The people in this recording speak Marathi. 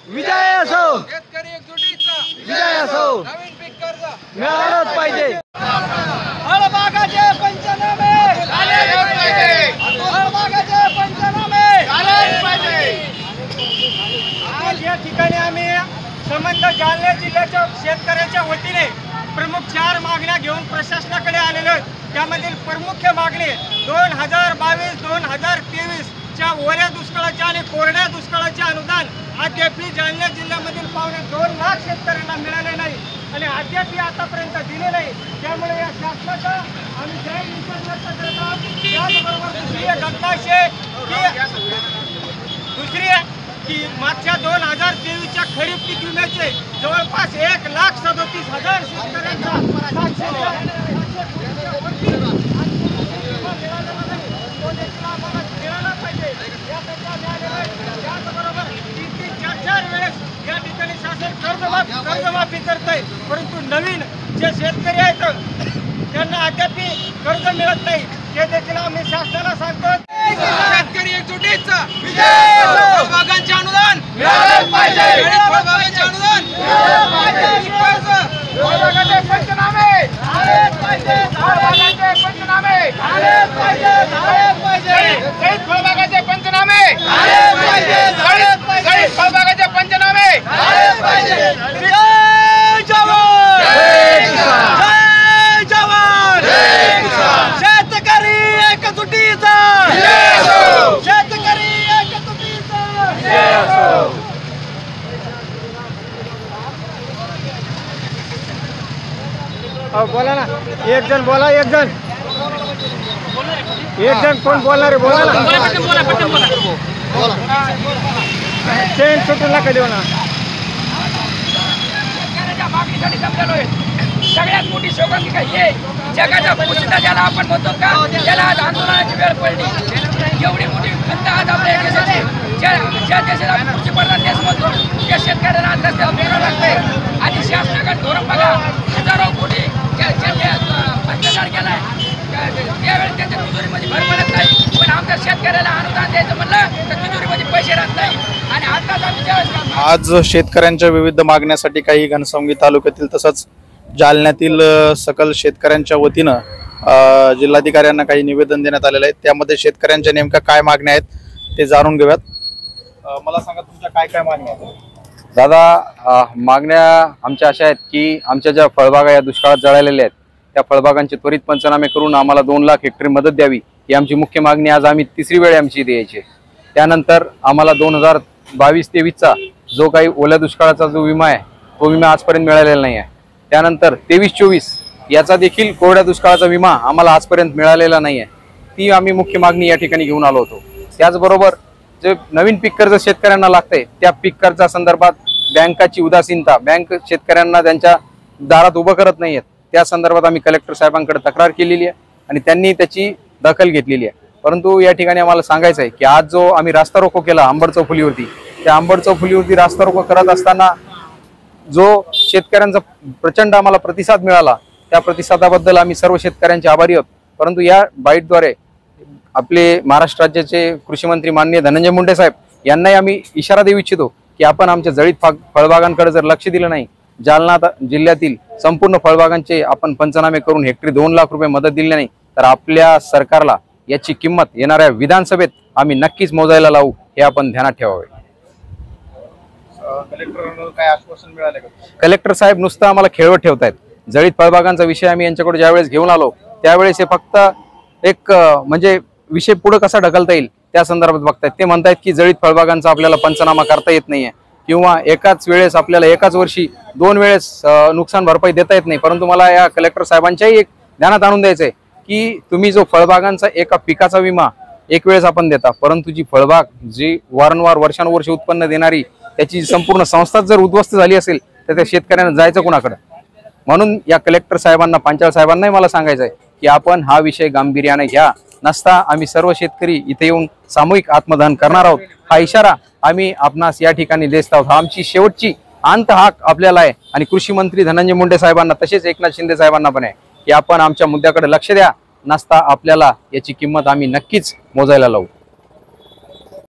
विजय असो, शेतकरी एकजुटीचा विजय असो, नवीन पीक कर्ज मिळालंच पाहिजे। फळबागाचे पंचनामे झालेच पाहिजे, फळबागाचे पंचनामे झालेच पाहिजे। आज या ठिकाणी आम्ही संबंध जालना जिल्ह्याच्या शेतकऱ्यांच्या वतीने प्रमुख 4 मागण्या घेऊन प्रशासनाकडे आलेलो आहोत। त्यामधील प्रमुख मागणी 2022-2023 च्या ओल्या दुष्काळाच्या आणि कोरड्या दुष्काळाचे अनुदान अद्याप जालना जिल्ह्यामधील पावणे 2 लाख शेतकऱ्यांना मिळाले नाही आणि अद्याप आतापर्यंत दिले नाही। त्यामुळे या शासनाचा आम्ही जय निषेध व्यक्त करत आहोत। त्याचबरोबर दुसरी की मागच्या 2023च्या खरीप पीक विम्याचे जवळपास 1,37,000 शेतकऱ्यांचा मिळाला पाहिजे। त्याचबरोबर 3-4 वेळेस या ठिकाणी शासन कर्जमाफी करत आहे, परंतु नवीन जे शेतकरी आहेत त्यांना अद्याप कर्ज मिळत नाही। ते देखील आम्ही शासनाला सांगतो। शेतकरी एकजुटीचा विजय असो, फळबागांचे अनुदान मिळालेच पाहिजे, फळबागांचे अनुदान मिळालेच पाहिजे, फळबागाचे पंचनामे झालेच पाहिजे, फळबागांचे पंचनामे झालेच पाहिजे, झालेच पाहिजे, फळबागाचे पंचनामे झालेच पाहिजे, झालेच पाहिजे, फळबागाचे पंचनामे झालेच पाहिजे। जय जवान, जय जवान, जय किसान, शेतकरी एकजुटीचा विजय असो, शेतकरी एकजुटीचा विजय असो। बोला ना, एक जण बोला, एक जण कोण बोलणार आहे? बोला ना, चेन सुटून नका देऊ ना। मागणीसाठी जमलेलोय। सगळ्यात मोठी शोकांतिका हे जगाचा पुरुषता ज्याला आपण म्हणतो का, त्याला आज आंदोलनाची वेळ पडली। एवढी मोठी खंत आज आपल्या देशाची, ज्या देशाला आपण कृषीप्रधान देश म्हणतो त्या शेतकऱ्याला आज रस्त्यावर फिरावं लागतंय आणि शासनाकडे धोरण बघा, हजारो कोटी भ्रष्टाचार केलाय। त्यावेळेस त्यांच्या तिजोरीमध्ये भर पडत नाही, पण आमच्या शेतकऱ्याला अनुदान द्यायचं म्हणलं तर तिजोरीमध्ये पैसे राहत नाही। आणि आताच आम्ही आज शेतकऱ्यांच्या विविध मागण्यासाठी काही घनसावंगी तालुक्यातील तसंच जालन्यातील सकल शेतकऱ्यांच्या वतीनं जिल्हाधिकाऱ्यांना काही निवेदन देण्यात आलेलं आहे। त्यामध्ये शेतकऱ्यांच्या नेमक्या काय मागण्या आहेत ते जाणून घेऊयात। मला सांगा, तुमच्या काय काय मागण्या आहेत? दादा, मागण्या आमच्या अशा आहेत की आमच्या ज्या फळबागा या दुष्काळात जळालेल्या आहेत त्या फळबागांचे त्वरित पंचनामे करून आम्हाला 2 लाख हेक्टरी मदत द्यावी, ही आमची मुख्य मागणी आज आम्ही 3री वेळ आमची द्यायची। त्यानंतर आम्हाला 2022-23चा जो काही ओल्या दुष्काळाचा जो विमा आहे तो विमा आजपर्यंत मिळालेला नाही आहे। त्यानंतर 23-24 याचा देखील कोरड्या दुष्काळाचा विमा आम्हाला आजपर्यंत मिळालेला नाही आहे, ती आम्ही मुख्य मागणी या ठिकाणी घेऊन आलो होतो। त्याचबरोबर जे नवीन पीक कर्ज शेतकऱ्यांना लागतंय त्या पीक कर्जासंदर्भात बँकाची उदासीनता, बँक शेतकऱ्यांना त्यांच्या दारात उभं करत नाहीयेत, त्या संदर्भात आम्ही कलेक्टर साहेबांकडे तक्रार केलेली आहे आणि त्यांनी त्याची दखल घेतलेली आहे। परंतु या ठिकाणी आम्हाला सांगायचं आहे की आज जो आम्ही रास्ता रोको केला अंबड चौफुलीवरती, त्या अंबड चौफुलीवरती रास्ता रोको करत असताना जो शेतकऱ्यांचा प्रचंड आम्हाला प्रतिसाद मिळाला, त्या प्रतिसादाबद्दल आम्ही सर्व शेतकऱ्यांचे आभारी आहोत। परंतु या बाईटद्वारे आपले महाराष्ट्र राज्याचे कृषी मंत्री माननीय धनंजय मुंडे साहेब यांनाही आम्ही इशारा देऊ इच्छितो की आपण आमच्या जळीत फळबागांकडे जर लक्ष दिलं नाही, जालना जिल्ह्यातील संपूर्ण फळबागांचे आपण पंचनामे करून हेक्टरी 2 लाख रुपये मदत दिली नाही तर आपल्या सरकारला याची किंमत येणाऱ्या विधानसभेत आम्ही नक्कीच मोजायला लावू, हे आपण ध्यानात ठेवावे। काय आश्वासन मिळाले का? कलेक्टर साहेब नुसतं आम्हाला खेळवत ठेवतायत। जळीत फळबागांचा विषय आम्ही यांच्याकडे ज्यावेळेस घेऊन आलो त्यावेळेस हे फक्त एक म्हणजे विषय पुढे कसा ढकलता येईल त्या संदर्भात बघतायत। ते म्हणतायत की जळीत फळबागांचा आपल्याला पंचनामा करता येत नाहीये किंवा एकाच वेळेस आपल्याला एकाच वर्षी 2 वेळेस नुकसान भरपाई देता येत नाही। परंतु मला या कलेक्टर साहेबांच्याही एक ध्यानात आणून द्यायचंय की तुम्ही जो फळबागांचा एका पिकाचा विमा एक वेळेस आपण देता, परंतु जी फळबाग जी वारंवार वर्षानुवर्षे उत्पन्न देणारी त्याची संपूर्ण संस्थाच जर उद्ध्वस्त झाली असेल तर त्या शेतकऱ्यांना जायचं कुणाकडे? म्हणून या कलेक्टर साहेबांना, पंचायत साहेबांनाही मला सांगायचं आहे की आपण हा विषय गांभीर्याने घ्या, नसता आम्ही सर्व शेतकरी इथे येऊन सामूहिक आत्मदहन करणार आहोत, हा इशारा आम्ही आपणास या ठिकाणी देत आहोत। आमची शेवटची अंत हाक आपल्याला आहे आणि कृषी मंत्री धनंजय मुंडे साहेबांना तसेच एकनाथ शिंदे साहेबांना पण आहे की आपण आमच्या मुद्द्याकडे लक्ष द्या, नसता आपल्याला याची किंमत आम्ही नक्कीच मोजायला लावू।